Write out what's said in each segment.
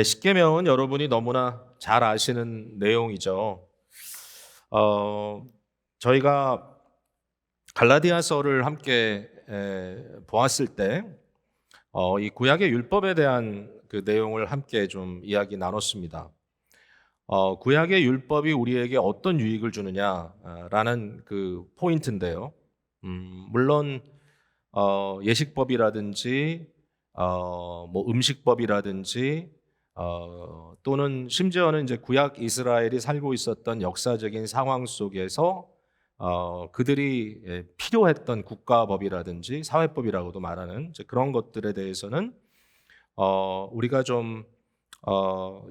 십계명은 여러분이 너무나 잘 아시는 내용이죠. 어, 저희가 갈라디아서를 함께 보았을 때, 이 구약의 율법에 대한 그 내용을 함께 좀 이야기 나눴습니다. 구약의 율법이 우리에게 어떤 유익을 주느냐라는 그 포인트인데요. 물론 예식법이라든지 뭐 음식법이라든지 또는 심지어는 이제 구약 이스라엘이 살고 있었던 역사적인 상황 속에서 그들이 필요했던 국가법이라든지 사회법이라고도 말하는 이제 그런 것들에 대해서는 우리가 좀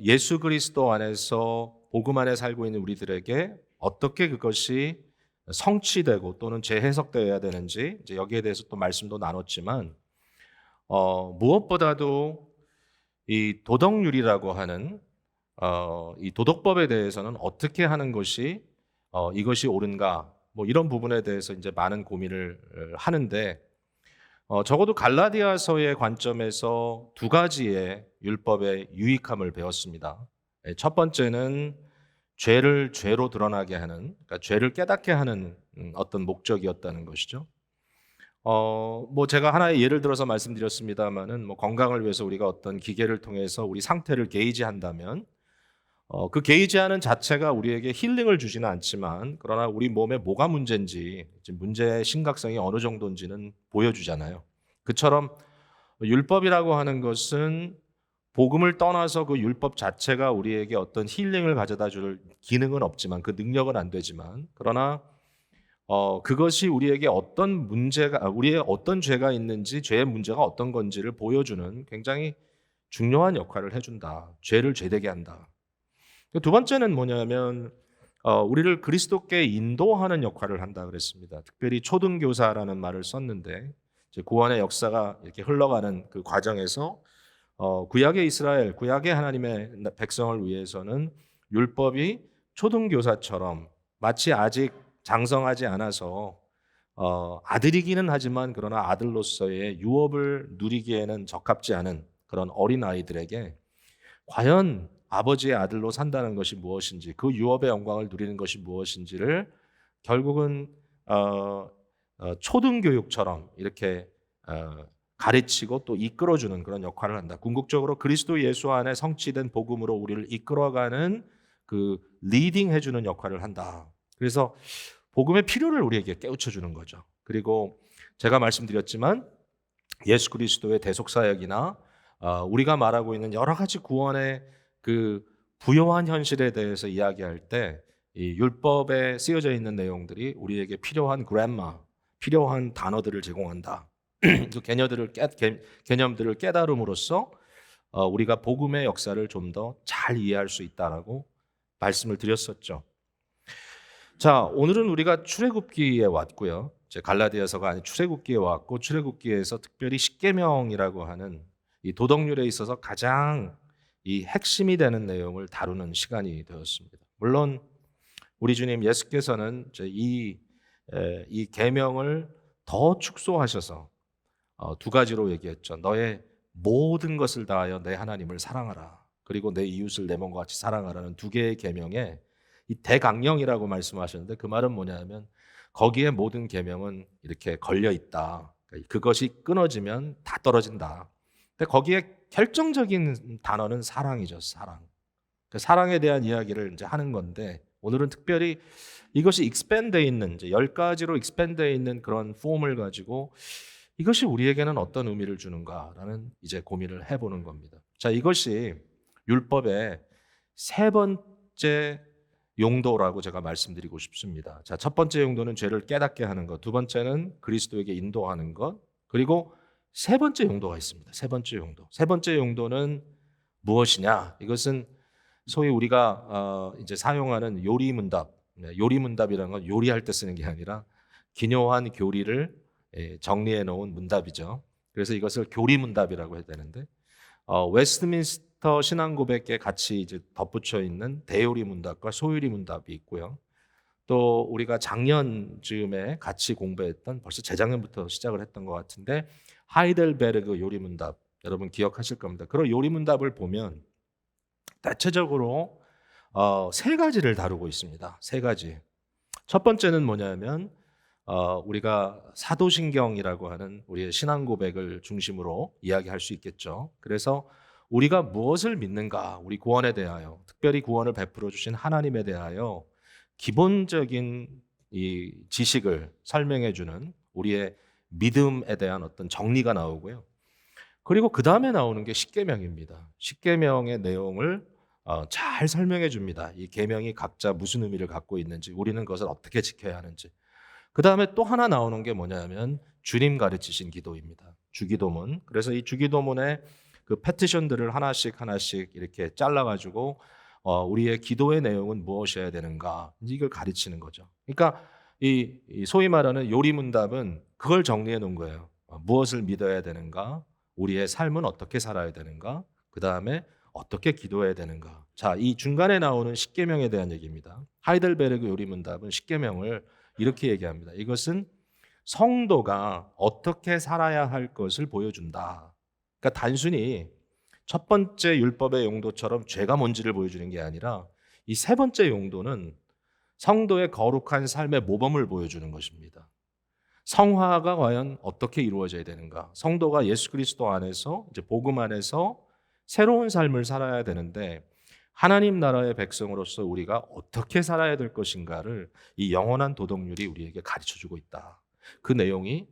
예수 그리스도 안에서 복음 안에 살고 있는 우리들에게 어떻게 그것이 성취되고 또는 재해석되어야 되는지 이제 여기에 대해서 또 말씀도 나눴지만 무엇보다도 이 도덕률이라고 하는 이 도덕법에 대해서는 어떻게 하는 것이 이것이 옳은가 뭐 이런 부분에 대해서 이제 많은 고민을 하는데 적어도 갈라디아서의 관점에서 두 가지의 율법의 유익함을 배웠습니다. 첫 번째는 죄를 죄로 드러나게 하는, 그러니까 죄를 깨닫게 하는 어떤 목적이었다는 것이죠. 뭐 제가 하나의 예를 들어서 말씀드렸습니다만은 뭐 건강을 위해서 우리가 어떤 기계를 통해서 우리 상태를 게이지한다면 그 게이지하는 자체가 우리에게 힐링을 주지는 않지만 그러나 우리 몸에 뭐가 문제인지 지금 문제의 심각성이 어느 정도인지는 보여주잖아요. 그처럼 율법이라고 하는 것은 복음을 떠나서 그 율법 자체가 우리에게 어떤 힐링을 가져다 줄 기능은 없지만 그 능력은 안 되지만 그러나 그것이 우리에게 어떤 문제가 우리의 어떤 죄가 있는지 죄의 문제가 어떤 건지를 보여주는 굉장히 중요한 역할을 해준다. 죄를 죄되게 한다. 두 번째는 뭐냐면 우리를 그리스도께 인도하는 역할을 한다 그랬습니다. 특별히 초등교사라는 말을 썼는데 이제 구원의 역사가 이렇게 흘러가는 그 과정에서 구약의 이스라엘, 구약의 하나님의 백성을 위해서는 율법이 초등교사처럼 마치 아직 장성하지 않아서 아들이기는 하지만 그러나 아들로서의 유업을 누리기에는 적합지 않은 그런 어린 아이들에게 과연 아버지의 아들로 산다는 것이 무엇인지, 그 유업의 영광을 누리는 것이 무엇인지를 결국은 초등교육처럼 이렇게 가르치고 또 이끌어주는 그런 역할을 한다. 궁극적으로 그리스도 예수 안에 성취된 복음으로 우리를 이끌어가는 그 리딩 해주는 역할을 한다. 그래서 복음의 필요를 우리에게 깨우쳐 주는 거죠. 그리고 제가 말씀드렸지만 예수 그리스도의 대속 사역이나 우리가 말하고 있는 여러 가지 구원의 그 부요한 현실에 대해서 이야기할 때 이 율법에 쓰여져 있는 내용들이 우리에게 필요한 그래마, 필요한 단어들을 제공한다. 그 개념들을 깨달음으로써 우리가 복음의 역사를 좀 더 잘 이해할 수 있다라고 말씀을 드렸었죠. 자, 오늘은 우리가 출애굽기에 왔고요. 이제 갈라디아서가 아닌 출애굽기에 왔고 출애굽기에서 특별히 십계명이라고 하는 이 도덕률에 있어서 가장 이 핵심이 되는 내용을 다루는 시간이 되었습니다. 물론 우리 주님 예수께서는 이제 이 계명을 더 축소하셔서 두 가지로 얘기했죠. 너의 모든 것을 다하여 내 하나님을 사랑하라. 그리고 내 이웃을 내 몸과 같이 사랑하라는 두 개의 계명에 이 대강령이라고 말씀하셨는데 그 말은 뭐냐면 거기에 모든 계명은 이렇게 걸려 있다. 그러니까 그것이 끊어지면 다 떨어진다. 근데 거기에 결정적인 단어는 사랑이죠. 사랑. 그 사랑에 대한 이야기를 이제 하는 건데 오늘은 특별히 이것이 익스팬드되어 있는 이제 10가지로 익스팬드되어 있는 그런 폼을 가지고 이것이 우리에게는 어떤 의미를 주는가라는 이제 고민을 해보는 겁니다. 자, 이것이 율법의 세 번째 용도라고 제가 말씀드리고 싶습니다. 자, 첫 번째 용도는 죄를 깨닫게 하는 것, 두 번째는 그리스도에게 인도하는 것, 그리고 세 번째 용도가 있습니다. 세 번째 용도. 세 번째 용도는 무엇이냐? 이것은 소위 우리가 이제 사용하는 요리문답. 요리문답이라는 건 요리할 때 쓰는 게 아니라 기묘한 교리를 정리해 놓은 문답이죠. 그래서 이것을 교리문답이라고 해야 되는데 웨스트민스터 신앙고백에 같이 이제 덧붙여 있는 대요리 문답과 소요리 문답이 있고요. 또 우리가 작년 즈음에 같이 공부했던 벌써 재작년부터 시작을 했던 것 같은데 하이델베르그 요리 문답 여러분 기억하실 겁니다. 그런 요리 문답을 보면 대체적으로 세 가지를 다루고 있습니다. 세 가지. 첫 번째는 뭐냐면 우리가 사도신경이라고 하는 우리의 신앙 고백을 중심으로 이야기할 수 있겠죠. 그래서 우리가 무엇을 믿는가, 우리 구원에 대하여, 특별히 구원을 베풀어 주신 하나님에 대하여 기본적인 이 지식을 설명해 주는 우리의 믿음에 대한 어떤 정리가 나오고요. 그리고 그 다음에 나오는 게 십계명입니다. 십계명의 내용을 잘 설명해 줍니다. 이 계명이 각자 무슨 의미를 갖고 있는지, 우리는 그것을 어떻게 지켜야 하는지. 그 다음에 또 하나 나오는 게 뭐냐면 주님 가르치신 기도입니다. 주기도문. 그래서 이 주기도문에 그 페티션들을 하나씩 하나씩 이렇게 잘라가지고 우리의 기도의 내용은 무엇이어야 되는가, 이걸 가르치는 거죠. 그러니까 이 소위 말하는 요리문답은 그걸 정리해 놓은 거예요. 무엇을 믿어야 되는가, 우리의 삶은 어떻게 살아야 되는가, 그 다음에 어떻게 기도해야 되는가. 자, 이 중간에 나오는 십계명에 대한 얘기입니다. 하이델베르그 요리문답은 십계명을 이렇게 얘기합니다. 이것은 성도가 어떻게 살아야 할 것을 보여준다. 그러니까 단순히 첫 번째 율법의 용도처럼 죄가 뭔지를 보여주는 게 아니라 이 세 번째 용도는 성도의 거룩한 삶의 모범을 보여주는 것입니다. 성화가 과연 어떻게 이루어져야 되는가? 성도가 예수 그리스도 안에서, 이제 복음 안에서 새로운 삶을 살아야 되는데 하나님 나라의 백성으로서 우리가 어떻게 살아야 될 것인가를 이 영원한 도덕률이 우리에게 가르쳐 주고 있다. 그 내용이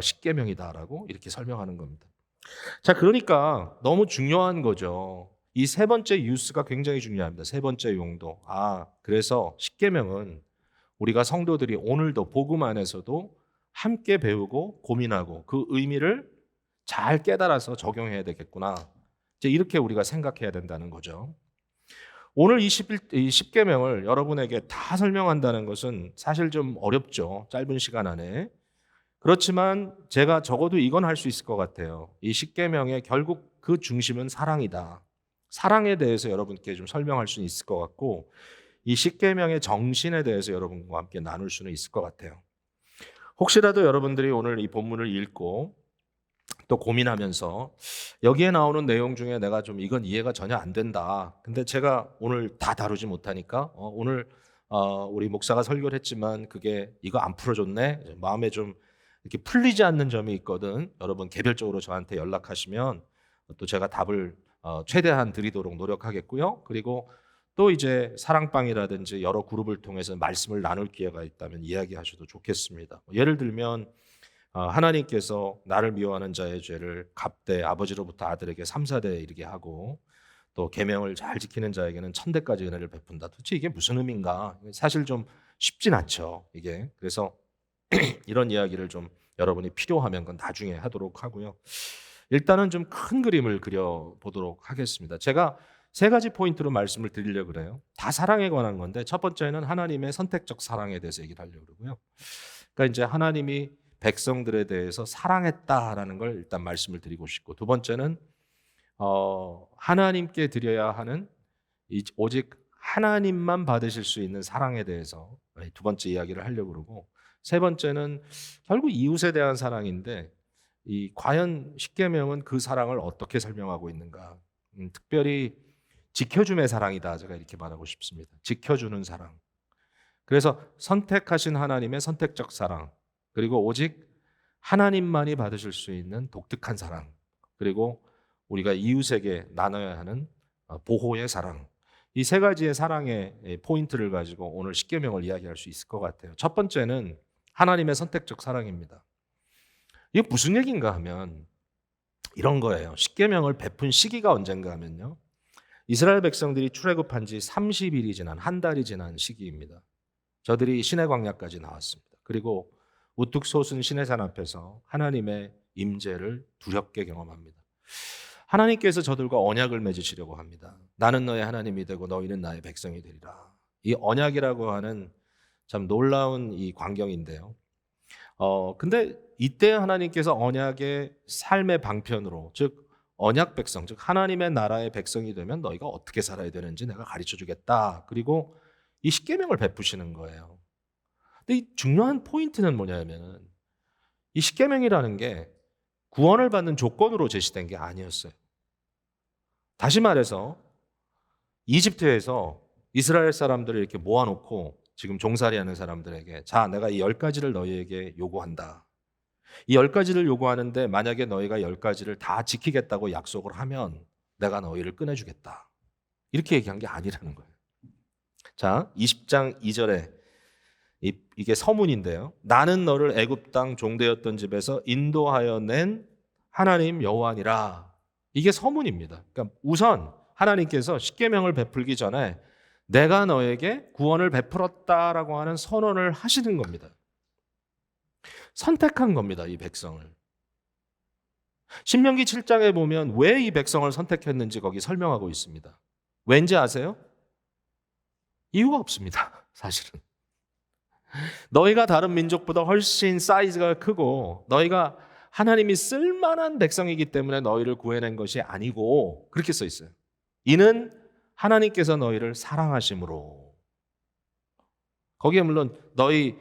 십계명이다라고 이렇게 설명하는 겁니다. 자, 그러니까 너무 중요한 거죠. 이 세 번째 유스가 굉장히 중요합니다. 세 번째 용도. 그래서 십계명은 우리가 성도들이 오늘도 복음 안에서도 함께 배우고 고민하고 그 의미를 잘 깨달아서 적용해야 되겠구나. 이제 이렇게 우리가 생각해야 된다는 거죠. 오늘 이 10계명을 여러분에게 다 설명한다는 것은 사실 좀 어렵죠. 짧은 시간 안에. 그렇지만 제가 적어도 이건 할 수 있을 것 같아요. 이 10계명의 결국 그 중심은 사랑이다. 사랑에 대해서 여러분께 좀 설명할 수는 있을 것 같고, 이 10계명의 정신에 대해서 여러분과 함께 나눌 수는 있을 것 같아요. 혹시라도 여러분들이 오늘 이 본문을 읽고 또 고민하면서 여기에 나오는 내용 중에 내가 좀 이건 이해가 전혀 안 된다. 근데 제가 오늘 다 다루지 못하니까 오늘 우리 목사가 설교를 했지만 그게 이거 안 풀어줬네. 마음에 좀 이렇게 풀리지 않는 점이 있거든. 여러분 개별적으로 저한테 연락하시면 또 제가 답을 최대한 드리도록 노력하겠고요. 그리고 또 이제 사랑방이라든지 여러 그룹을 통해서 말씀을 나눌 기회가 있다면 이야기하셔도 좋겠습니다. 예를 들면 하나님께서 나를 미워하는 자의 죄를 값되 아버지로부터 아들에게 3, 4대 이르게 하고 또 계명을 잘 지키는 자에게는 1000대까지 은혜를 베푼다. 도대체 이게 무슨 의미인가? 사실 좀 쉽진 않죠. 이게. 그래서 이런 이야기를 좀 여러분이 필요하면 그건 나중에 하도록 하고요. 일단은 좀 큰 그림을 그려보도록 하겠습니다. 제가 세 가지 포인트로 말씀을 드리려고 그래요. 다 사랑에 관한 건데 첫 번째는 하나님의 선택적 사랑에 대해서 얘기를 하려고 그러고요. 그러니까 이제 하나님이 백성들에 대해서 사랑했다라는 걸 일단 말씀을 드리고 싶고, 두 번째는 하나님께 드려야 하는 오직 하나님만 받으실 수 있는 사랑에 대해서 두 번째 이야기를 하려고 그러고, 세 번째는 결국 이웃에 대한 사랑인데 이 과연 십계명은 그 사랑을 어떻게 설명하고 있는가? 특별히 지켜줌의 사랑이다. 제가 이렇게 말하고 싶습니다. 지켜주는 사랑. 그래서 선택하신 하나님의 선택적 사랑, 그리고 오직 하나님만이 받으실 수 있는 독특한 사랑, 그리고 우리가 이웃에게 나눠야 하는 보호의 사랑. 이 세 가지의 사랑의 포인트를 가지고 오늘 십계명을 이야기할 수 있을 것 같아요. 첫 번째는 하나님의 선택적 사랑입니다. 이게 무슨 얘기인가 하면 이런 거예요. 십계명을 베푼 시기가 언젠가 하면요, 이스라엘 백성들이 출애굽한 지 30일이 지난, 한 달이 지난 시기입니다. 저들이 시내 광야까지 나왔습니다. 그리고 우뚝 솟은 시내산 앞에서 하나님의 임재를 두렵게 경험합니다. 하나님께서 저들과 언약을 맺으시려고 합니다. 나는 너의 하나님이 되고 너희는 나의 백성이 되리라. 이 언약이라고 하는 참 놀라운 이 광경인데요. 근데 이때 하나님께서 언약의 삶의 방편으로, 즉 언약 백성, 즉 하나님의 나라의 백성이 되면 너희가 어떻게 살아야 되는지 내가 가르쳐 주겠다. 그리고 이 십계명을 베푸시는 거예요. 근데 이 중요한 포인트는 뭐냐면은 이 십계명이라는 게 구원을 받는 조건으로 제시된 게 아니었어요. 다시 말해서 이집트에서 이스라엘 사람들을 이렇게 모아놓고 지금 종살이하는 사람들에게 자, 내가 이 10가지를 너희에게 요구한다. 이 10가지를 요구하는데 만약에 너희가 10가지를 다 지키겠다고 약속을 하면 내가 너희를 꺼내주겠다. 이렇게 얘기한 게 아니라는 거예요. 자, 20장 2절에 이게 서문인데요. 나는 너를 애굽 땅 종되었던 집에서 인도하여 낸 하나님 여호와니라. 이게 서문입니다. 그러니까 우선 하나님께서 십계명을 베풀기 전에 내가 너에게 구원을 베풀었다라고 하는 선언을 하시는 겁니다. 선택한 겁니다, 이 백성을. 신명기 7장에 보면 왜 이 백성을 선택했는지 거기 설명하고 있습니다. 왠지 아세요? 이유가 없습니다, 사실은. 너희가 다른 민족보다 훨씬 사이즈가 크고 너희가 하나님이 쓸만한 백성이기 때문에 너희를 구해낸 것이 아니고 그렇게 써 있어요. 이는 하나님께서 너희를 사랑하심으로. 거기에 물론 너희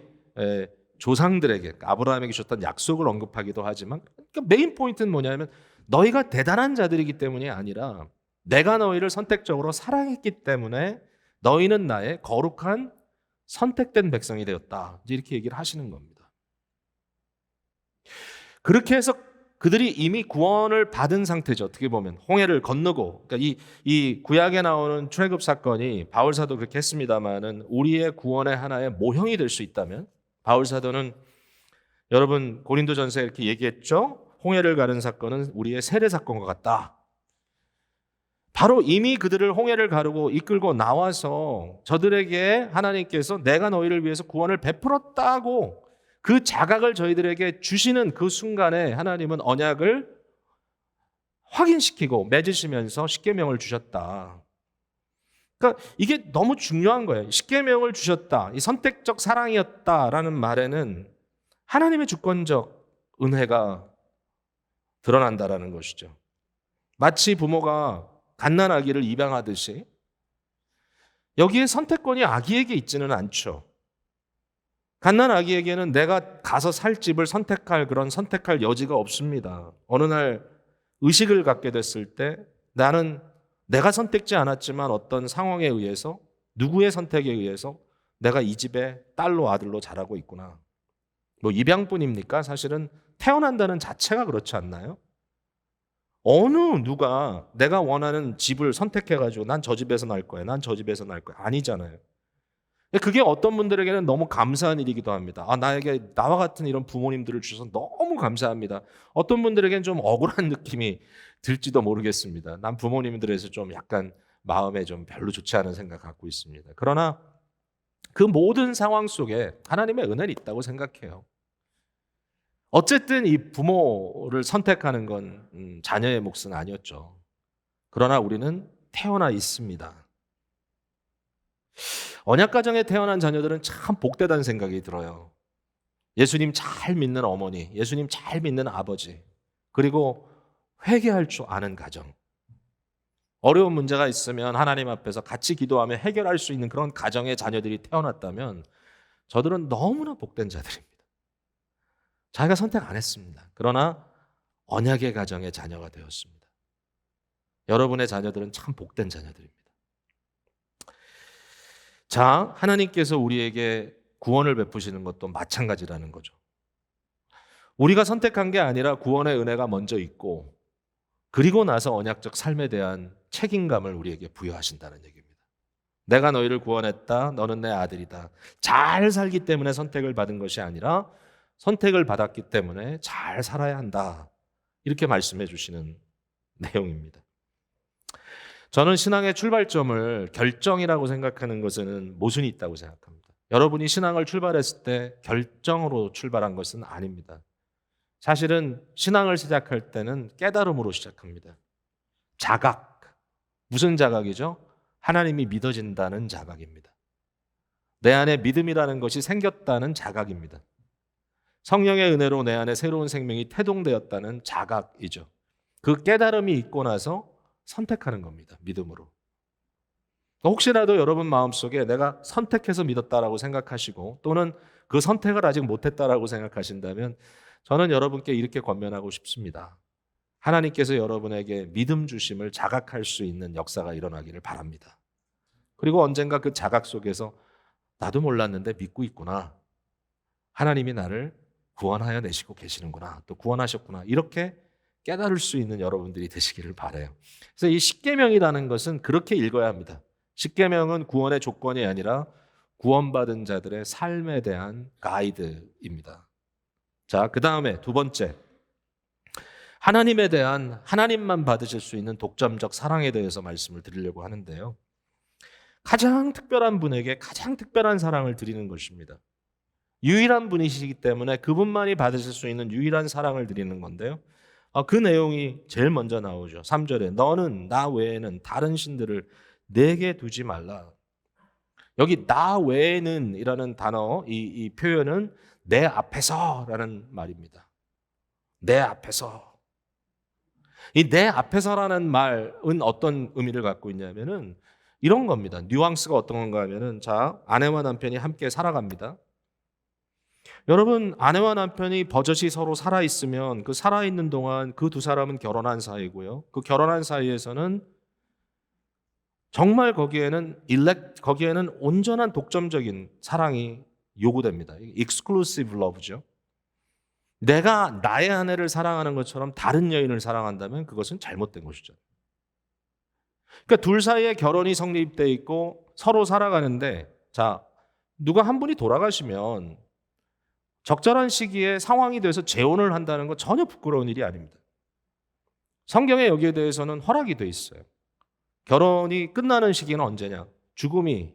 조상들에게 아브라함에게 주셨던 약속을 언급하기도 하지만 그러니까 메인 포인트는 뭐냐면 너희가 대단한 자들이기 때문이 아니라 내가 너희를 선택적으로 사랑했기 때문에 너희는 나의 거룩한 선택된 백성이 되었다. 이렇게 얘기를 하시는 겁니다. 그렇게 해서 그들이 이미 구원을 받은 상태죠. 어떻게 보면 홍해를 건너고, 그러니까 이 구약에 나오는 출애굽 사건이 바울 사도 그렇게 했습니다만은 우리의 구원의 하나의 모형이 될 수 있다면 바울 사도는 여러분 고린도전서에 이렇게 얘기했죠. 홍해를 가른 사건은 우리의 세례 사건과 같다. 바로 이미 그들을 홍해를 가르고 이끌고 나와서 저들에게 하나님께서 내가 너희를 위해서 구원을 베풀었다고 그 자각을 저희들에게 주시는 그 순간에 하나님은 언약을 확인시키고 맺으시면서 십계명을 주셨다. 그러니까 이게 너무 중요한 거예요. 십계명을 주셨다. 이 선택적 사랑이었다라는 말에는 하나님의 주권적 은혜가 드러난다라는 것이죠. 마치 부모가 갓난아기를 입양하듯이 여기에 선택권이 아기에게 있지는 않죠. 갓난아기에게는 내가 가서 살 집을 선택할 여지가 없습니다. 어느 날 의식을 갖게 됐을 때 나는 내가 선택지 않았지만 어떤 상황에 의해서 누구의 선택에 의해서 내가 이 집의 딸로 아들로 자라고 있구나. 뭐 입양뿐입니까? 사실은 태어난다는 자체가 그렇지 않나요? 어느 누가 내가 원하는 집을 선택해가지고 난 저 집에서 날 거야. 난 저 집에서 날 거야. 아니잖아요. 그게 어떤 분들에게는 너무 감사한 일이기도 합니다. 나에게 나와 같은 이런 부모님들을 주셔서 너무 감사합니다. 어떤 분들에게는 좀 억울한 느낌이 들지도 모르겠습니다. 난 부모님들에서 좀 약간 마음에 좀 별로 좋지 않은 생각 갖고 있습니다. 그러나 그 모든 상황 속에 하나님의 은혜는 있다고 생각해요. 어쨌든 이 부모를 선택하는 건 자녀의 몫은 아니었죠. 그러나 우리는 태어나 있습니다. 언약가정에 태어난 자녀들은 참 복되다는 생각이 들어요. 예수님 잘 믿는 어머니, 예수님 잘 믿는 아버지, 그리고 회개할 줄 아는 가정. 어려운 문제가 있으면 하나님 앞에서 같이 기도하며 해결할 수 있는 그런 가정의 자녀들이 태어났다면 저들은 너무나 복된 자들입니다. 자기가 선택 안 했습니다. 그러나 언약의 가정의 자녀가 되었습니다. 여러분의 자녀들은 참 복된 자녀들입니다. 자, 하나님께서 우리에게 구원을 베푸시는 것도 마찬가지라는 거죠. 우리가 선택한 게 아니라 구원의 은혜가 먼저 있고 그리고 나서 언약적 삶에 대한 책임감을 우리에게 부여하신다는 얘기입니다. 내가 너희를 구원했다. 너는 내 아들이다. 잘 살기 때문에 선택을 받은 것이 아니라 선택을 받았기 때문에 잘 살아야 한다. 이렇게 말씀해 주시는 내용입니다. 저는 신앙의 출발점을 결정이라고 생각하는 것에는 모순이 있다고 생각합니다. 여러분이 신앙을 출발했을 때 결정으로 출발한 것은 아닙니다. 사실은 신앙을 시작할 때는 깨달음으로 시작합니다. 자각. 무슨 자각이죠? 하나님이 믿어진다는 자각입니다. 내 안에 믿음이라는 것이 생겼다는 자각입니다. 성령의 은혜로 내 안에 새로운 생명이 태동되었다는 자각이죠. 그 깨달음이 있고 나서 선택하는 겁니다. 믿음으로. 혹시라도 여러분 마음속에 내가 선택해서 믿었다라고 생각하시고 또는 그 선택을 아직 못했다라고 생각하신다면 저는 여러분께 이렇게 권면하고 싶습니다. 하나님께서 여러분에게 믿음 주심을 자각할 수 있는 역사가 일어나기를 바랍니다. 그리고 언젠가 그 자각 속에서 나도 몰랐는데 믿고 있구나. 하나님이 나를 구원하여 내시고 계시는구나. 또 구원하셨구나. 이렇게 깨달을 수 있는 여러분들이 되시기를 바라요. 그래서 이 십계명이라는 것은 그렇게 읽어야 합니다. 십계명은 구원의 조건이 아니라 구원받은 자들의 삶에 대한 가이드입니다. 자, 그다음에 두 번째. 하나님에 대한 하나님만 받으실 수 있는 독점적 사랑에 대해서 말씀을 드리려고 하는데요. 가장 특별한 분에게 가장 특별한 사랑을 드리는 것입니다. 유일한 분이시기 때문에 그분만이 받으실 수 있는 유일한 사랑을 드리는 건데요. 그 내용이 제일 먼저 나오죠. 3절에 너는 나 외에는 다른 신들을 내게 두지 말라. 여기 나 외에는 이라는 단어, 이 표현은 내 앞에서라는 말입니다. 내 앞에서. 이 내 앞에서라는 말은 어떤 의미를 갖고 있냐면은 이런 겁니다. 뉘앙스가 어떤 건가 하면은 자, 아내와 남편이 함께 살아갑니다. 여러분, 아내와 남편이 버젓이 서로 살아있으면 그 살아있는 동안 그 두 사람은 결혼한 사이고요. 그 결혼한 사이에서는 정말 거기에는 온전한 독점적인 사랑이 요구됩니다. exclusive love죠. 내가 나의 아내를 사랑하는 것처럼 다른 여인을 사랑한다면 그것은 잘못된 것이죠. 그러니까 둘 사이에 결혼이 성립돼 있고 서로 살아가는데 자, 누가 한 분이 돌아가시면 적절한 시기에 상황이 돼서 재혼을 한다는 건 전혀 부끄러운 일이 아닙니다. 성경에 여기에 대해서는 허락이 돼 있어요. 결혼이 끝나는 시기는 언제냐? 죽음이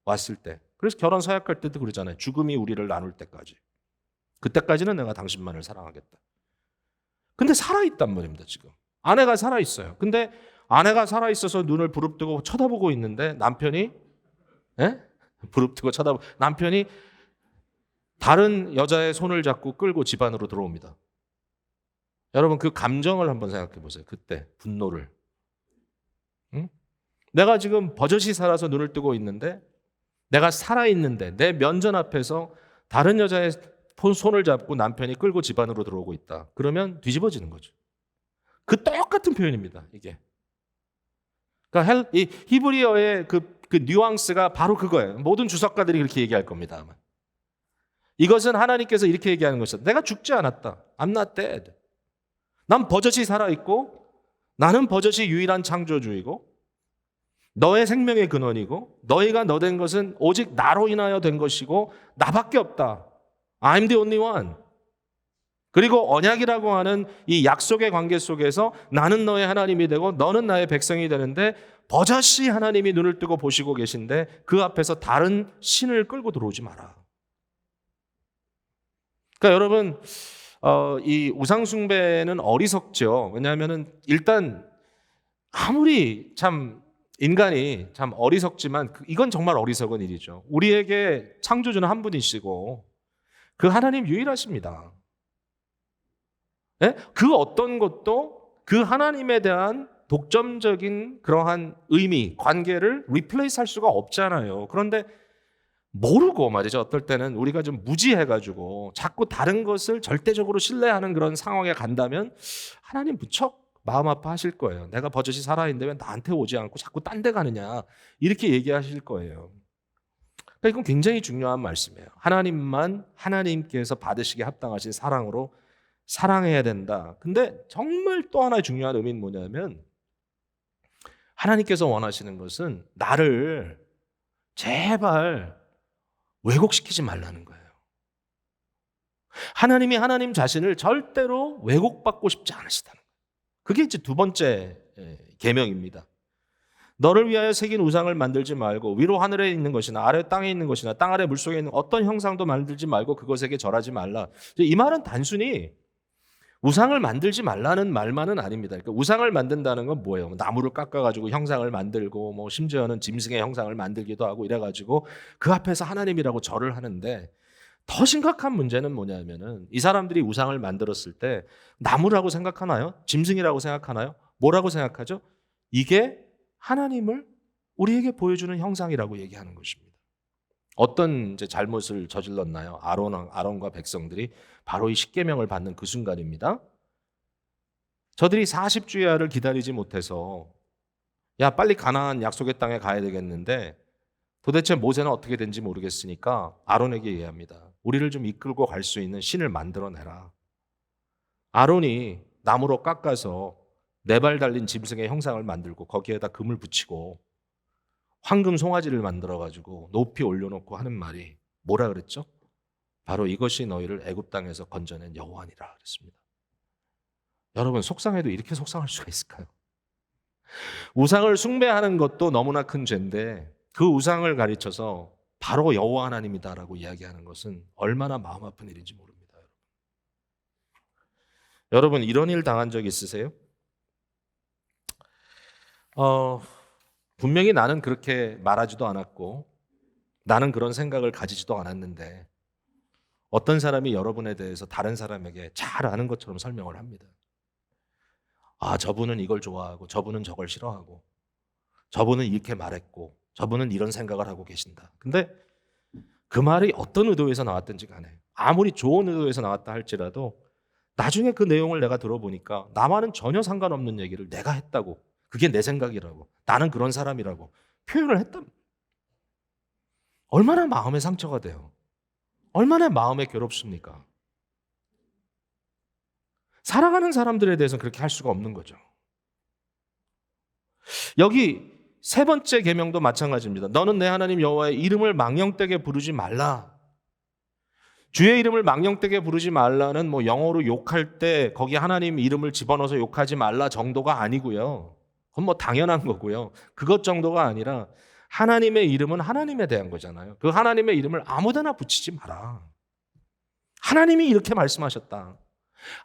왔을 때. 그래서 결혼 서약할 때도 그러잖아요. 죽음이 우리를 나눌 때까지. 그때까지는 내가 당신만을 사랑하겠다. 근데 살아있단 말입니다, 지금. 아내가 살아있어요. 근데 아내가 살아있어서 눈을 부릅뜨고 쳐다보고 있는데 남편이 부릅뜨고 남편이 다른 여자의 손을 잡고 끌고 집 안으로 들어옵니다. 여러분 그 감정을 한번 생각해 보세요. 그때 분노를. 응? 내가 지금 버젓이 살아서 눈을 뜨고 있는데 내가 살아있는데 내 면전 앞에서 다른 여자의 손을 잡고 남편이 끌고 집 안으로 들어오고 있다. 그러면 뒤집어지는 거죠. 그 똑같은 표현입니다. 이게. 그러니까 이 히브리어의 그 뉘앙스가 바로 그거예요. 모든 주석가들이 그렇게 얘기할 겁니다. 아마. 이것은 하나님께서 이렇게 얘기하는 것이다. 내가 죽지 않았다. I'm not dead. 난 버젓이 살아있고 나는 버젓이 유일한 창조주이고 너의 생명의 근원이고 너희가 너된 것은 오직 나로 인하여 된 것이고 나밖에 없다. I'm the only one. 그리고 언약이라고 하는 이 약속의 관계 속에서 나는 너의 하나님이 되고 너는 나의 백성이 되는데 버젓이 하나님이 눈을 뜨고 보시고 계신데 그 앞에서 다른 신을 끌고 들어오지 마라. 그러니까 여러분 이 우상숭배는 어리석죠. 왜냐하면 일단 아무리 참 인간이 참 어리석지만 이건 정말 어리석은 일이죠. 우리에게 창조주는 한 분이시고 그 하나님 유일하십니다. 네? 그 어떤 것도 그 하나님에 대한 독점적인 그러한 의미, 관계를 리플레이스 할 수가 없잖아요. 그런데 모르고 말이죠. 어떨 때는 우리가 좀 무지해가지고 자꾸 다른 것을 절대적으로 신뢰하는 그런 상황에 간다면 하나님 무척 마음 아파하실 거예요. 내가 버젓이 살아있는데 왜 나한테 오지 않고 자꾸 딴 데 가느냐 이렇게 얘기하실 거예요. 그러니까 이건 굉장히 중요한 말씀이에요. 하나님만 하나님께서 받으시기에 합당하신 사랑으로 사랑해야 된다. 근데 정말 또 하나의 중요한 의미는 뭐냐면 하나님께서 원하시는 것은 나를 제발 왜곡시키지 말라는 거예요. 하나님이 하나님 자신을 절대로 왜곡받고 싶지 않으시다는 거예요. 그게 이제 두 번째 계명입니다. 너를 위하여 새긴 우상을 만들지 말고 위로 하늘에 있는 것이나 아래 땅에 있는 것이나 땅 아래 물속에 있는 어떤 형상도 만들지 말고 그것에게 절하지 말라. 이 말은 단순히 우상을 만들지 말라는 말만은 아닙니다. 그러니까 우상을 만든다는 건 뭐예요? 나무를 깎아가지고 형상을 만들고 뭐 심지어는 짐승의 형상을 만들기도 하고 이래가지고 그 앞에서 하나님이라고 절을 하는데 더 심각한 문제는 뭐냐면은 이 사람들이 우상을 만들었을 때 나무라고 생각하나요? 짐승이라고 생각하나요? 뭐라고 생각하죠? 이게 하나님을 우리에게 보여주는 형상이라고 얘기하는 것입니다. 어떤 이제 잘못을 저질렀나요? 아론과 백성들이 바로 이 십계명을 받는 그 순간입니다. 저들이 40주야를 기다리지 못해서 야, 빨리 가나안 약속의 땅에 가야 되겠는데 도대체 모세는 어떻게 된지 모르겠으니까 아론에게 얘기합니다. 우리를 좀 이끌고 갈 수 있는 신을 만들어내라. 아론이 나무로 깎아서 4발 달린 짐승의 형상을 만들고 거기에다 금을 붙이고 황금 송아지를 만들어가지고 높이 올려놓고 하는 말이 뭐라 그랬죠? 바로 이것이 너희를 애굽 땅에서 건져낸 여호와니라 그랬습니다. 여러분, 속상해도 이렇게 속상할 수가 있을까요? 우상을 숭배하는 것도 너무나 큰 죄인데 그 우상을 가르쳐서 바로 여호와 하나님이다라고 이야기하는 것은 얼마나 마음 아픈 일인지 모릅니다. 여러분, 이런 일 당한 적 있으세요? 분명히 나는 그렇게 말하지도 않았고 나는 그런 생각을 가지지도 않았는데 어떤 사람이 여러분에 대해서 다른 사람에게 잘 아는 것처럼 설명을 합니다. 아, 저분은 이걸 좋아하고 저분은 저걸 싫어하고 저분은 이렇게 말했고 저분은 이런 생각을 하고 계신다. 근데 그 말이 어떤 의도에서 나왔든지 간에 아무리 좋은 의도에서 나왔다 할지라도 나중에 그 내용을 내가 들어보니까 나와는 전혀 상관없는 얘기를 내가 했다고, 그게 내 생각이라고, 나는 그런 사람이라고 표현을 했단. 얼마나 마음의 상처가 돼요. 얼마나 마음에 괴롭습니까? 사랑하는 사람들에 대해서는 그렇게 할 수가 없는 거죠. 여기 3번째 계명도 마찬가지입니다. 너는 내 하나님 여호와의 이름을 망령되게 부르지 말라. 주의 이름을 망령되게 부르지 말라는 뭐 영어로 욕할 때 거기 하나님 이름을 집어넣어서 욕하지 말라 정도가 아니고요. 그건 뭐 당연한 거고요. 그것 정도가 아니라 하나님의 이름은 하나님에 대한 거잖아요. 그 하나님의 이름을 아무데나 붙이지 마라. 하나님이 이렇게 말씀하셨다.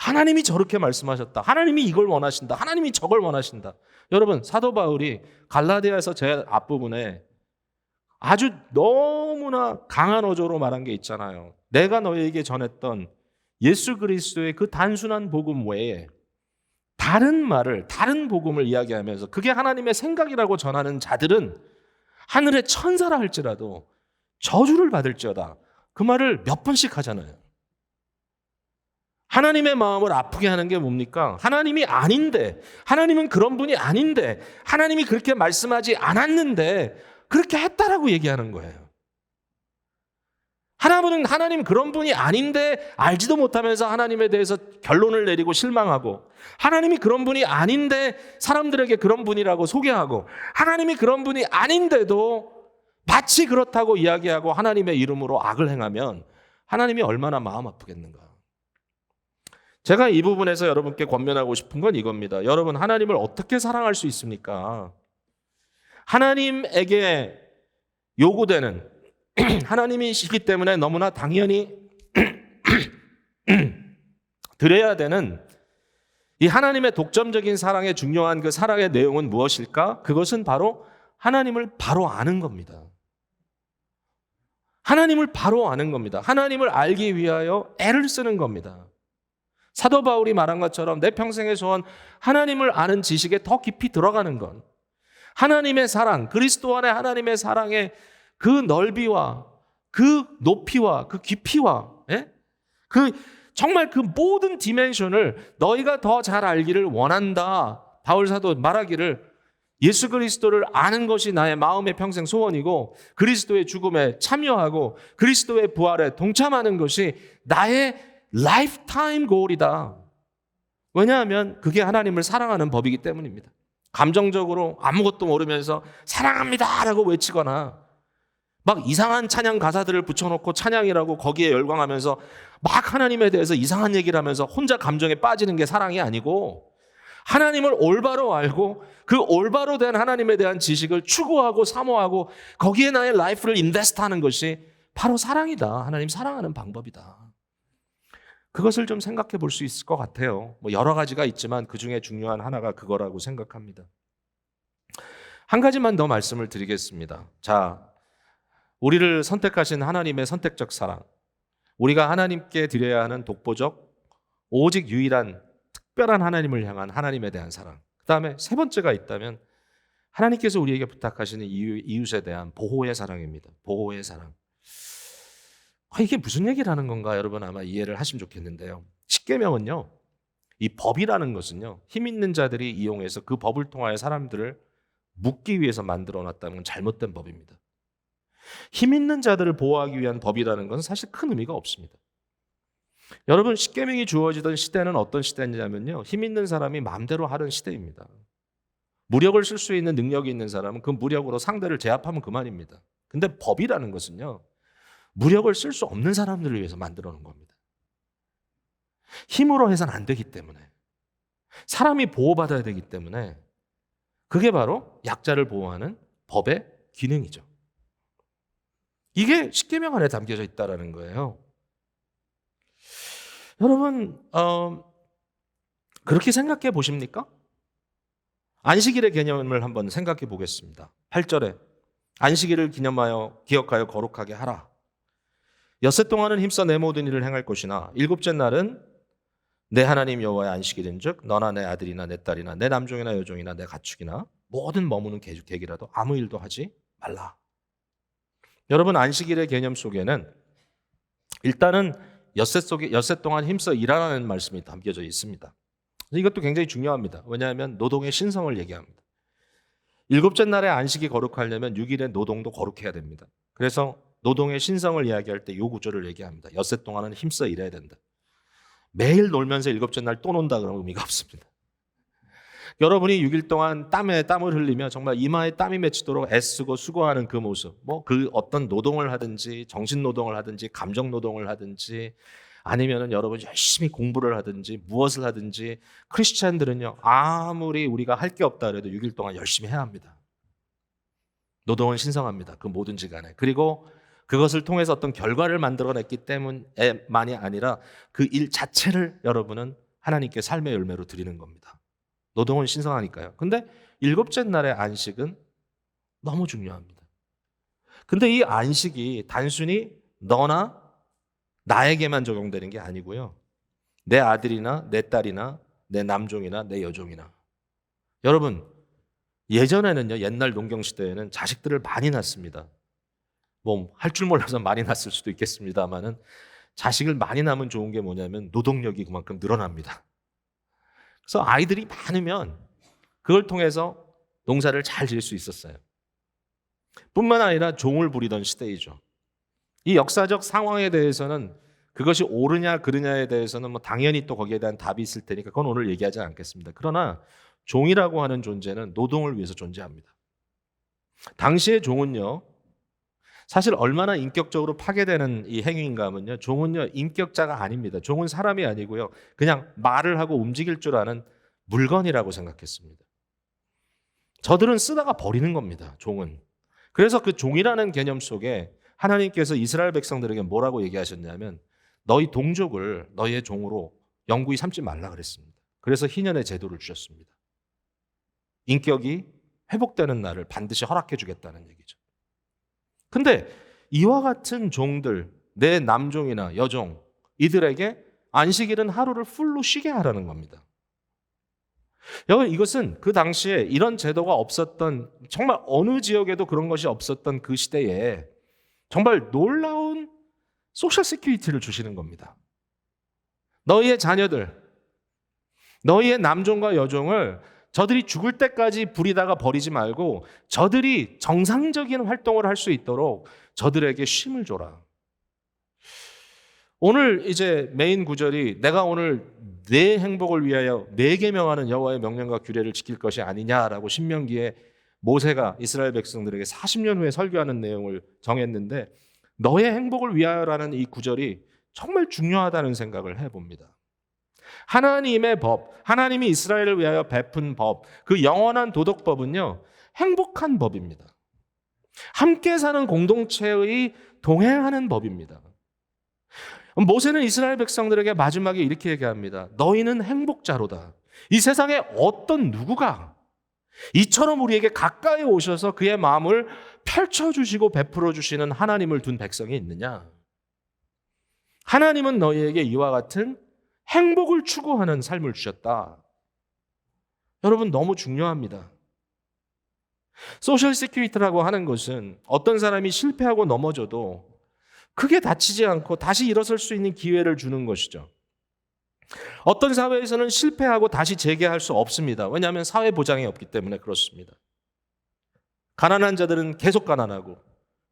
하나님이 저렇게 말씀하셨다. 하나님이 이걸 원하신다. 하나님이 저걸 원하신다. 여러분, 사도 바울이 갈라디아에서 제 앞부분에 아주 너무나 강한 어조로 말한 게 있잖아요. 내가 너희에게 전했던 예수 그리스도의 그 단순한 복음 외에 다른 말을, 다른 복음을 이야기하면서 그게 하나님의 생각이라고 전하는 자들은 하늘의 천사라 할지라도 저주를 받을지어다. 그 말을 몇 번씩 하잖아요. 하나님의 마음을 아프게 하는 게 뭡니까? 하나님이 아닌데, 하나님은 그런 분이 아닌데, 하나님이 그렇게 말씀하지 않았는데 그렇게 했다라고 얘기하는 거예요. 하나님은 그런 분이 아닌데 알지도 못하면서 하나님에 대해서 결론을 내리고 실망하고, 하나님이 그런 분이 아닌데 사람들에게 그런 분이라고 소개하고, 하나님이 그런 분이 아닌데도 마치 그렇다고 이야기하고 하나님의 이름으로 악을 행하면 하나님이 얼마나 마음 아프겠는가. 제가 이 부분에서 여러분께 권면하고 싶은 건 이겁니다. 여러분, 하나님을 어떻게 사랑할 수 있습니까? 하나님에게 요구되는 하나님이시기 때문에 너무나 당연히 드려야 되는 이 하나님의 독점적인 사랑의 중요한 그 사랑의 내용은 무엇일까? 그것은 바로 하나님을 바로 아는 겁니다. 하나님을 바로 아는 겁니다. 하나님을 알기 위하여 애를 쓰는 겁니다. 사도 바울이 말한 것처럼 내 평생의 소원, 하나님을 아는 지식에 더 깊이 들어가는 것. 하나님의 사랑, 그리스도 안에 하나님의 사랑의 그 넓이와 그 높이와 그 깊이와 정말 그 모든 디멘션을 너희가 더 잘 알기를 원한다. 바울 사도 말하기를 예수 그리스도를 아는 것이 나의 마음의 평생 소원이고 그리스도의 죽음에 참여하고 그리스도의 부활에 동참하는 것이 나의 라이프타임 고얼이다. 왜냐하면 그게 하나님을 사랑하는 법이기 때문입니다. 감정적으로 아무것도 모르면서 사랑합니다라고 외치거나 막 이상한 찬양 가사들을 붙여놓고 찬양이라고 거기에 열광하면서 막 하나님에 대해서 이상한 얘기를 하면서 혼자 감정에 빠지는 게 사랑이 아니고, 하나님을 올바로 알고 그 올바로 된 하나님에 대한 지식을 추구하고 사모하고 거기에 나의 라이프를 인베스트하는 것이 바로 사랑이다. 하나님 사랑하는 방법이다. 그것을 좀 생각해 볼 수 있을 것 같아요. 뭐 여러 가지가 있지만 그 중에 중요한 하나가 그거라고 생각합니다. 한 가지만 더 말씀을 드리겠습니다. 자, 우리를 선택하신 하나님의 선택적 사랑, 우리가 하나님께 드려야 하는 독보적, 오직 유일한 특별한 하나님을 향한 하나님에 대한 사랑, 그 다음에 3번째가 있다면 하나님께서 우리에게 부탁하시는 이웃에 대한 보호의 사랑입니다. 보호의 사랑. 이게 무슨 얘기를 하는 건가 여러분 아마 이해를 하시면 좋겠는데요. 십계명은요, 이 법이라는 것은요, 힘 있는 자들이 이용해서 그 법을 통하여 사람들을 묶기 위해서 만들어 놨다는 건 잘못된 법입니다. 힘 있는 자들을 보호하기 위한 법이라는 것은 사실 큰 의미가 없습니다. 여러분, 십계명이 주어지던 시대는 어떤 시대냐면요, 힘 있는 사람이 마음대로 하는 시대입니다. 무력을 쓸 수 있는 능력이 있는 사람은 그 무력으로 상대를 제압하면 그만입니다. 근데 법이라는 것은요, 무력을 쓸 수 없는 사람들을 위해서 만들어 놓은 겁니다. 힘으로 해서는 안 되기 때문에, 사람이 보호받아야 되기 때문에, 그게 바로 약자를 보호하는 법의 기능이죠. 이게 십계명 안에 담겨져 있다는 거예요. 여러분, 그렇게 생각해 보십니까? 안식일의 개념을 한번 생각해 보겠습니다. 8절에 안식일을 기념하여 기억하여 거룩하게 하라. 엿새 동안은 힘써 내 모든 일을 행할 것이나 일곱째 날은 내 하나님 여호와의 안식일인즉 너나 내 아들이나 내 딸이나 내 남종이나 여종이나 내 가축이나 모든 머무는 객이라도 아무 일도 하지 말라. 여러분, 안식일의 개념 속에는 일단은 엿새 동안 힘써 일하라는 말씀이 담겨져 있습니다. 이것도 굉장히 중요합니다. 왜냐하면 노동의 신성을 얘기합니다. 일곱째 날에 안식이 거룩하려면 6일의 노동도 거룩해야 됩니다. 그래서 노동의 신성을 이야기할 때 이 구절을 얘기합니다. 엿새 동안은 힘써 일해야 된다. 매일 놀면서 일곱째 날 또 논다 그러면 의미가 없습니다. 여러분이 6일 동안 땀에 땀을 흘리며 정말 이마에 땀이 맺히도록 애쓰고 수고하는 그 모습, 그 어떤 노동을 하든지 정신 노동을 하든지 감정 노동을 하든지 아니면은 여러분 열심히 공부를 하든지 무엇을 하든지, 크리스찬들은요, 아무리 우리가 할 게 없다 그래도 6일 동안 열심히 해야 합니다. 노동은 신성합니다. 그 뭐든지 간에. 그리고 그것을 통해서 어떤 결과를 만들어냈기 때문에만이 아니라 그 일 자체를 여러분은 하나님께 삶의 열매로 드리는 겁니다. 노동은 신성하니까요. 근데 일곱째 날의 안식은 너무 중요합니다. 근데 이 안식이 단순히 너나 나에게만 적용되는 게 아니고요, 내 아들이나 내 딸이나 내 남종이나 내 여종이나, 여러분, 예전에는요, 옛날 농경시대에는 자식들을 많이 낳습니다. 할 줄 몰라서 많이 낳았을 수도 있겠습니다만은 자식을 많이 낳으면 좋은 게 뭐냐면 노동력이 그만큼 늘어납니다. 그래서 아이들이 많으면 그걸 통해서 농사를 잘 지을 수 있었어요. 뿐만 아니라 종을 부리던 시대이죠. 이 역사적 상황에 대해서는 그것이 옳으냐 그르냐에 대해서는 당연히 또 거기에 대한 답이 있을 테니까 그건 오늘 얘기하지 않겠습니다. 그러나 종이라고 하는 존재는 노동을 위해서 존재합니다. 당시의 종은요, 사실 얼마나 인격적으로 파괴되는 이 행위인가 하면요, 종은요, 인격자가 아닙니다. 종은 사람이 아니고요, 그냥 말을 하고 움직일 줄 아는 물건이라고 생각했습니다. 저들은 쓰다가 버리는 겁니다, 종은. 그래서 그 종이라는 개념 속에 하나님께서 이스라엘 백성들에게 뭐라고 얘기하셨냐면 너희 동족을 너희의 종으로 영구히 삼지 말라 그랬습니다. 그래서 희년의 제도를 주셨습니다. 인격이 회복되는 날을 반드시 허락해 주겠다는 얘기죠. 근데 이와 같은 종들, 내 남종이나 여종, 이들에게 안식일은 하루를 풀로 쉬게 하라는 겁니다. 여러분, 이것은 그 당시에 이런 제도가 없었던, 정말 어느 지역에도 그런 것이 없었던 그 시대에 정말 놀라운 소셜 시큐리티를 주시는 겁니다. 너희의 자녀들, 너희의 남종과 여종을 저들이 죽을 때까지 부리다가 버리지 말고 저들이 정상적인 활동을 할 수 있도록 저들에게 쉼을 줘라. 오늘 이제 메인 구절이 내가 오늘 내 행복을 위하여 내 계명하는 여호와의 명령과 규례를 지킬 것이 아니냐라고 신명기에 모세가 이스라엘 백성들에게 40년 후에 설교하는 내용을 정했는데, 너의 행복을 위하여라는 이 구절이 정말 중요하다는 생각을 해봅니다. 하나님의 법, 하나님이 이스라엘을 위하여 베푼 법, 그 영원한 도덕법은요, 행복한 법입니다. 함께 사는 공동체의 동행하는 법입니다. 모세는 이스라엘 백성들에게 마지막에 이렇게 얘기합니다. 너희는 행복자로다. 이 세상에 어떤 누구가 이처럼 우리에게 가까이 오셔서 그의 마음을 펼쳐주시고 베풀어 주시는 하나님을 둔 백성이 있느냐? 하나님은 너희에게 이와 같은 행복을 추구하는 삶을 주셨다. 여러분, 너무 중요합니다. 소셜 시큐리티라고 하는 것은 어떤 사람이 실패하고 넘어져도 크게 다치지 않고 다시 일어설 수 있는 기회를 주는 것이죠. 어떤 사회에서는 실패하고 다시 재개할 수 없습니다. 왜냐하면 사회 보장이 없기 때문에 그렇습니다. 가난한 자들은 계속 가난하고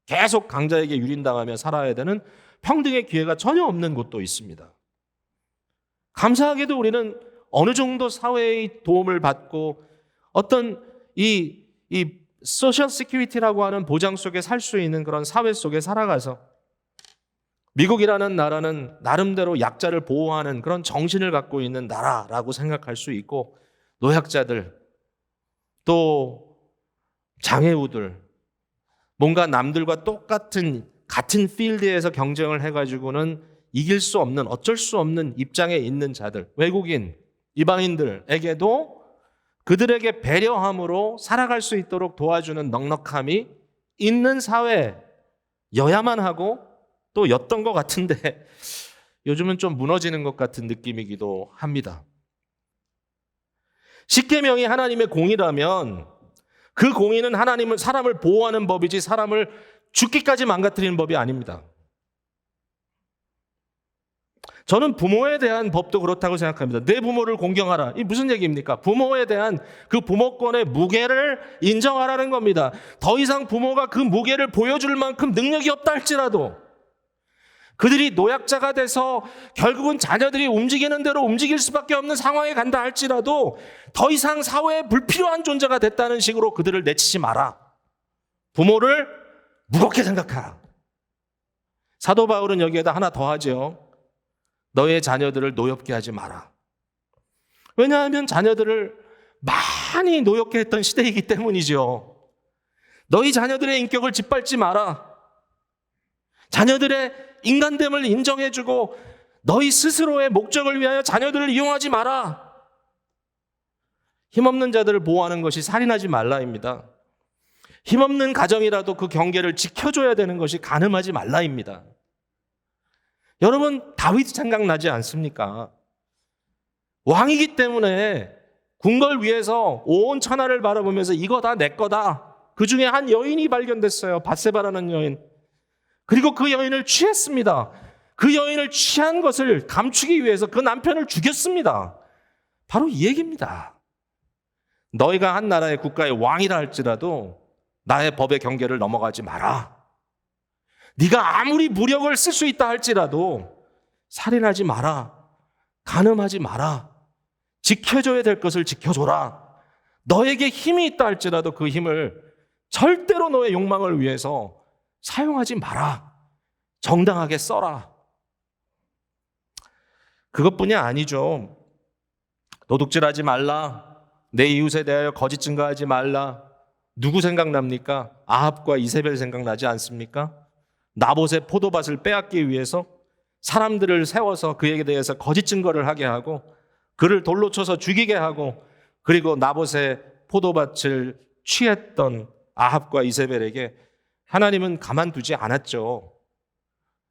계속 강자에게 유린당하며 살아야 되는 평등의 기회가 전혀 없는 곳도 있습니다. 감사하게도 우리는 어느 정도 사회의 도움을 받고 어떤 이 소셜 시큐리티라고 하는 보장 속에 살 수 있는 그런 사회 속에 살아가서 미국이라는 나라는 나름대로 약자를 보호하는 그런 정신을 갖고 있는 나라라고 생각할 수 있고, 노약자들, 또 장애우들, 뭔가 남들과 같은 필드에서 경쟁을 해가지고는 이길 수 없는, 어쩔 수 없는 입장에 있는 자들, 외국인, 이방인들에게도 그들에게 배려함으로 살아갈 수 있도록 도와주는 넉넉함이 있는 사회여야만 하고 또 였던 것 같은데 요즘은 좀 무너지는 것 같은 느낌이기도 합니다. 십계명이 하나님의 공의라면 그 공의는 하나님은 사람을 보호하는 법이지 사람을 죽기까지 망가뜨리는 법이 아닙니다. 저는 부모에 대한 법도 그렇다고 생각합니다. 내 부모를 공경하라. 이 무슨 얘기입니까? 부모에 대한 그 부모권의 무게를 인정하라는 겁니다. 더 이상 부모가 그 무게를 보여줄 만큼 능력이 없다 할지라도, 그들이 노약자가 돼서 결국은 자녀들이 움직이는 대로 움직일 수밖에 없는 상황에 간다 할지라도 더 이상 사회에 불필요한 존재가 됐다는 식으로 그들을 내치지 마라. 부모를 무겁게 생각하라. 사도 바울은 여기에다 하나 더 하죠. 너의 자녀들을 노엽게 하지 마라. 왜냐하면 자녀들을 많이 노엽게 했던 시대이기 때문이죠. 너희 자녀들의 인격을 짓밟지 마라. 자녀들의 인간됨을 인정해주고 너희 스스로의 목적을 위하여 자녀들을 이용하지 마라. 힘없는 자들을 보호하는 것이 살인하지 말라입니다. 힘없는 가정이라도 그 경계를 지켜줘야 되는 것이 간음하지 말라입니다. 여러분, 다윗 생각나지 않습니까? 왕이기 때문에 궁궐 위에서 온 천하를 바라보면서 이거 다 내 거다. 그 중에 한 여인이 발견됐어요. 밧세바라는 여인. 그리고 그 여인을 취했습니다. 그 여인을 취한 것을 감추기 위해서 그 남편을 죽였습니다. 바로 이 얘기입니다. 너희가 한 나라의 국가의 왕이라 할지라도 나의 법의 경계를 넘어가지 마라. 네가 아무리 무력을 쓸 수 있다 할지라도 살인하지 마라. 간음하지 마라. 지켜줘야 될 것을 지켜줘라. 너에게 힘이 있다 할지라도 그 힘을 절대로 너의 욕망을 위해서 사용하지 마라. 정당하게 써라. 그것뿐이 아니죠. 도둑질하지 말라. 내 이웃에 대하여 거짓 증거하지 말라. 누구 생각납니까? 아합과 이세벨 생각나지 않습니까? 나봇의 포도밭을 빼앗기 위해서 사람들을 세워서 그에게 대해서 거짓 증거를 하게 하고 그를 돌로 쳐서 죽이게 하고, 그리고 나봇의 포도밭을 취했던 아합과 이세벨에게 하나님은 가만두지 않았죠.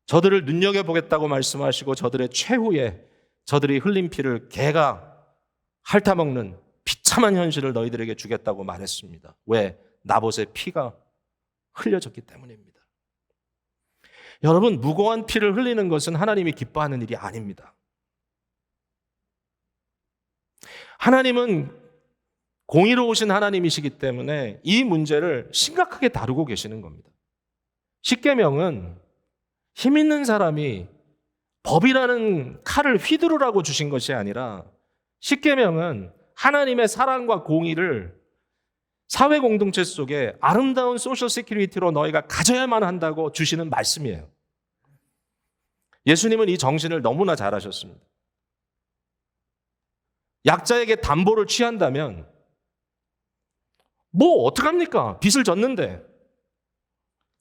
저들을 눈여겨보겠다고 말씀하시고 저들의 최후에 저들이 흘린 피를 개가 핥아먹는 비참한 현실을 너희들에게 주겠다고 말했습니다. 왜? 나봇의 피가 흘려졌기 때문입니다. 여러분, 무고한 피를 흘리는 것은 하나님이 기뻐하는 일이 아닙니다. 하나님은 공의로우신 하나님이시기 때문에 이 문제를 심각하게 다루고 계시는 겁니다. 십계명은 힘 있는 사람이 법이라는 칼을 휘두르라고 주신 것이 아니라, 십계명은 하나님의 사랑과 공의를 사회 공동체 속에 아름다운 소셜 시큐리티로 너희가 가져야만 한다고 주시는 말씀이에요. 예수님은 이 정신을 너무나 잘 아셨습니다. 약자에게 담보를 취한다면 뭐 어떡합니까? 빚을 졌는데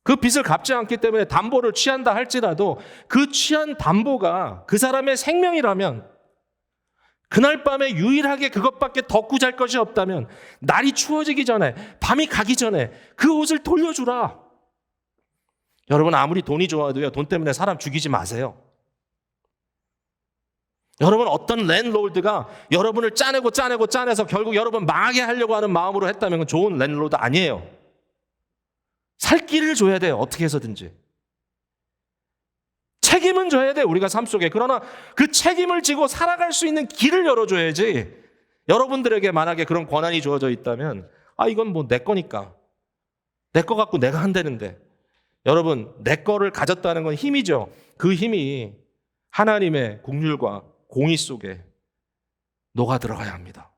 그 빚을 갚지 않기 때문에 담보를 취한다 할지라도 그 취한 담보가 그 사람의 생명이라면, 그날 밤에 유일하게 그것밖에 덮고 잘 것이 없다면 날이 추워지기 전에, 밤이 가기 전에 그 옷을 돌려주라. 여러분, 아무리 돈이 좋아도요, 돈 때문에 사람 죽이지 마세요. 여러분, 어떤 랜드로드가 여러분을 짜내서 결국 여러분 망하게 하려고 하는 마음으로 했다면 그건 좋은 랜드로드 아니에요. 살 길을 줘야 돼요. 어떻게 해서든지. 책임은 져야 돼요. 우리가 삶 속에. 그러나 그 책임을 지고 살아갈 수 있는 길을 열어줘야지. 여러분들에게 만약에 그런 권한이 주어져 있다면 이건 뭐 내 거니까 내 거 갖고 내가 한다는데. 여러분, 내 거를 가졌다는 건 힘이죠. 그 힘이 하나님의 긍휼과 공의 속에 녹아 들어가야 합니다.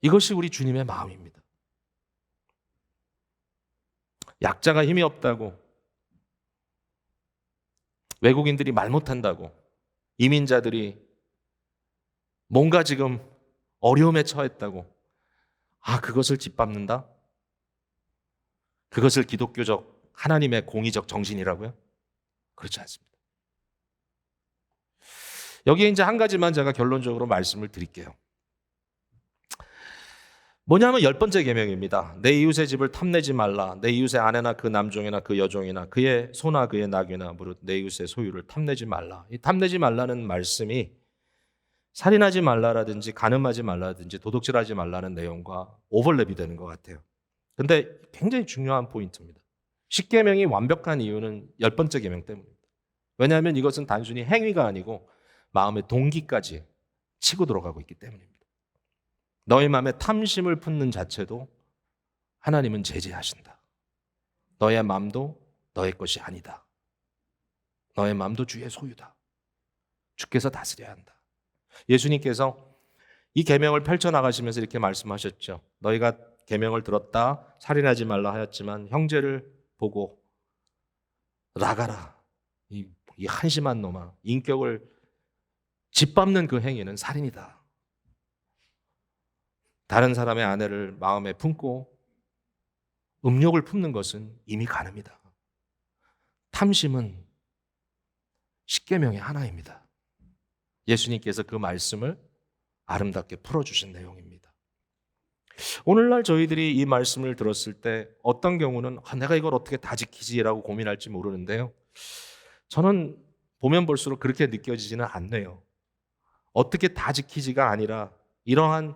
이것이 우리 주님의 마음입니다. 약자가 힘이 없다고, 외국인들이 말 못한다고, 이민자들이 뭔가 지금 어려움에 처했다고, 그것을 짓밟는다? 그것을 기독교적 하나님의 공의적 정신이라고요? 그렇지 않습니다. 여기에 이제 한 가지만 제가 결론적으로 말씀을 드릴게요. 뭐냐면 10번째 계명입니다. 내 이웃의 집을 탐내지 말라. 내 이웃의 아내나 그 남종이나 그 여종이나 그의 소나 그의 낙이나 무릇 내 이웃의 소유를 탐내지 말라. 이 탐내지 말라는 말씀이 살인하지 말라라든지 간음하지 말라든지 도둑질하지 말라는 내용과 오버랩이 되는 것 같아요. 근데 굉장히 중요한 포인트입니다. 10계명이 완벽한 이유는 10번째 계명 때문입니다. 왜냐하면 이것은 단순히 행위가 아니고 마음의 동기까지 치고 들어가고 있기 때문입니다. 너의 마음에 탐심을 품는 자체도 하나님은 제재하신다. 너의 마음도 너의 것이 아니다. 너의 마음도 주의 소유다. 주께서 다스려야 한다. 예수님께서 이 계명을 펼쳐나가시면서 이렇게 말씀하셨죠. 너희가 계명을 들었다. 살인하지 말라 하였지만 형제를 보고 나가라. 이 한심한 놈아. 인격을 짓밟는 그 행위는 살인이다. 다른 사람의 아내를 마음에 품고 음욕을 품는 것은 이미 간음이다. 탐심은 10계명의 하나입니다. 예수님께서 그 말씀을 아름답게 풀어주신 내용입니다. 오늘날 저희들이 이 말씀을 들었을 때 어떤 경우는 내가 이걸 어떻게 다 지키지라고 고민할지 모르는데요. 저는 보면 볼수록 그렇게 느껴지지는 않네요. 어떻게 다 지키지가 아니라 이러한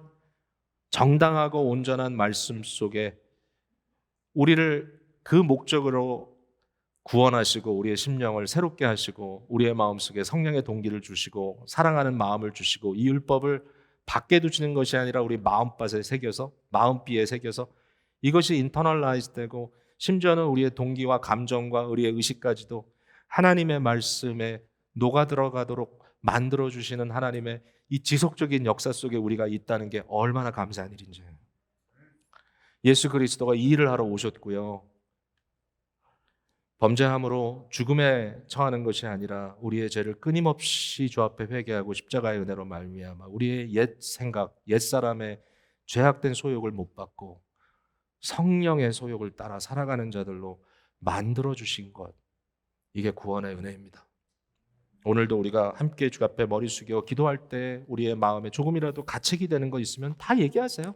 정당하고 온전한 말씀 속에 우리를 그 목적으로 구원하시고 우리의 심령을 새롭게 하시고 우리의 마음속에 성령의 동기를 주시고 사랑하는 마음을 주시고 이 율법을 밖에 두시는 것이 아니라 우리 마음밭에 새겨서 마음비에 새겨서 이것이 인터널라이즈 되고 심지어는 우리의 동기와 감정과 우리의 의식까지도 하나님의 말씀에 녹아 들어가도록 만들어 주시는 하나님의 이 지속적인 역사 속에 우리가 있다는 게 얼마나 감사한 일인지. 예수 그리스도가 이 일을 하러 오셨고요. 범죄함으로 죽음에 처하는 것이 아니라 우리의 죄를 끊임없이 주 앞에 회개하고 십자가의 은혜로 말미암아 우리의 옛 생각, 옛 사람의 죄악된 소욕을 못 받고 성령의 소욕을 따라 살아가는 자들로 만들어 주신 것, 이게 구원의 은혜입니다. 오늘도 우리가 함께 주 앞에 머리 숙여 기도할 때 우리의 마음에 조금이라도 가책이 되는 거 있으면 다 얘기하세요.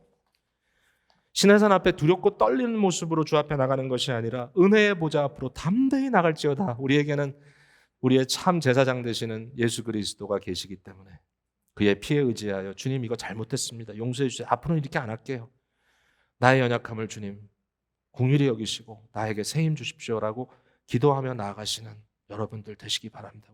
시내산 앞에 두렵고 떨리는 모습으로 주 앞에 나가는 것이 아니라 은혜의 보좌 앞으로 담대히 나갈지어다. 우리에게는 우리의 참 제사장 되시는 예수 그리스도가 계시기 때문에 그의 피에 의지하여 주님 이거 잘못했습니다. 용서해 주세요. 앞으로는 이렇게 안 할게요. 나의 연약함을 주님 긍휼히 여기시고 나에게 새 힘 주십시오라고 기도하며 나아가시는 여러분들 되시기 바랍니다.